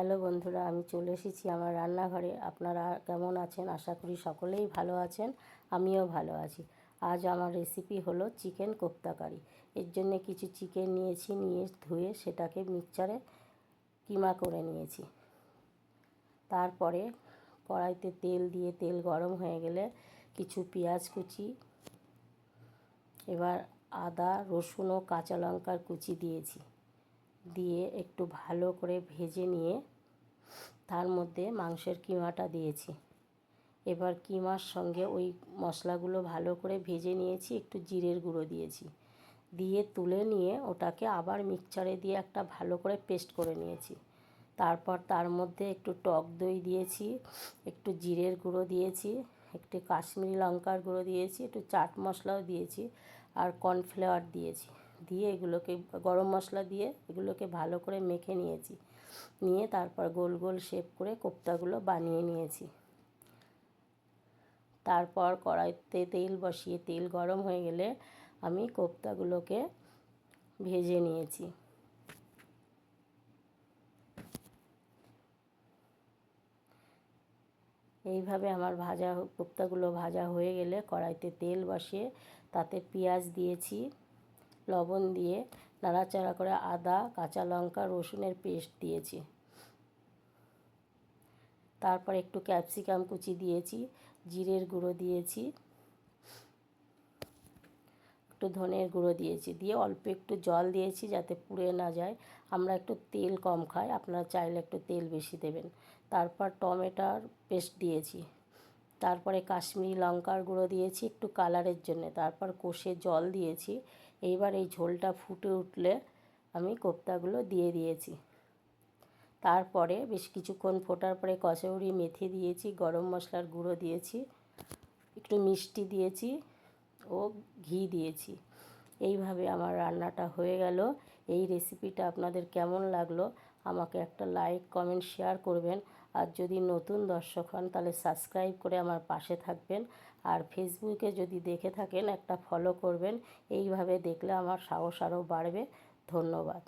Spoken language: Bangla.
হ্যালো বন্ধুরা, আমি চলে এসেছি আমার রান্নাঘরে। আপনারা কেমন আছেন? আশা করি সকলেই ভালো আছেন, আমিও ভালো আছি। আজ আমার রেসিপি হলো চিকেন কোপ্তা কারি। এর জন্য কিছু চিকেন নিয়েছি, নিয়ে ধুয়ে সেটাকে মিক্সচারে কিমা করে নিয়েছি। তারপরে কড়াইতে তেল দিয়ে তেল গরম হয়ে গেলে কিছু পেঁয়াজ কুচি, এবার আদা রসুন ও কাঁচা লঙ্কার কুচি দিয়েছি, দিয়ে একটু ভালো করে ভেজে নিয়ে তার মধ্যে মাংসের কিমাটা দিয়েছি। এবার কিমার সঙ্গে ওই মশলাগুলো ভালো করে ভেজে নিয়েছি, একটু জিরের গুঁড়ো দিয়েছি, দিয়ে তুলে নিয়ে ওটাকে আবার মিক্সচারে দিয়ে একটা ভালো করে পেস্ট করে নিয়েছি। তারপর তার মধ্যে একটু টক দই দিয়েছি, একটু জিরের গুঁড়ো দিয়েছি, একটু কাশ্মীরি লঙ্কার গুঁড়ো দিয়েছি, একটু চাট মশলাও দিয়েছি, আর কর্নফ্লাওয়ার দিয়েছি। দিয়ে এগুলোকে গরম মশলা দিয়ে এগুলোকে ভালো করে মেখে নিয়েছি। নিয়ে তারপর গোল গোল শেপ করে কোপ্তাগুলো বানিয়ে নিয়েছি। তারপর কড়াইতে তেল বসিয়ে তেল গরম হয়ে গেলে আমি কোপ্তাগুলোকে ভেজে নিয়েছি। এইভাবে আমার কোপ্তাগুলো ভাজা হয়ে গেলে কড়াইতে তেল বসিয়ে তাতে পেঁয়াজ দিয়েছি, লবণ দিয়ে নাড়াচাড়া করে আদা কাঁচা লঙ্কা রসুনের পেস্ট দিয়েছি। তারপর একটু ক্যাপসিকাম কুচি দিয়েছি, জিরের গুঁড়ো দিয়েছি, একটু ধনের গুঁড়ো দিয়েছি, দিয়ে অল্প একটু জল দিয়েছি যাতে পুড়ে না যায়। আমরা একটু তেল কম খাই, আপনারা চাইলে একটু তেল বেশি দেবেন। তারপর টমেটোর পেস্ট দিয়েছি, তারপরে কাশ্মীরি লঙ্কার গুঁড়ো দিয়েছি একটু কালারের জন্য, তারপর কষে জল দিয়েছি। এইবার এই ঝোলটা ফুটে উঠলে আমি কোপ্তাগুলো দিয়ে দিয়েছি। তারপরে বেশ কিছুক্ষণ ফোটার পরে কসুরি মেথি দিয়েছি, গরম মশলার গুঁড়ো দিয়েছি, একটু মিষ্টি দিয়েছি ও ঘি দিয়েছি। এইভাবে আমার রান্নাটা হয়ে গেল। এই রেসিপিটা আপনাদের কেমন লাগলো আমাকে একটা লাইক কমেন্ট শেয়ার করবেন। আর যদি নতুন দর্শক হন তাহলে সাবস্ক্রাইব করে আমার পাশে থাকবেন। আর ফেসবুকে যদি দেখে থাকেন একটা ফলো করবেন। এইভাবে দেখলে আমার সাহস আরও বাড়বে। ধন্যবাদ।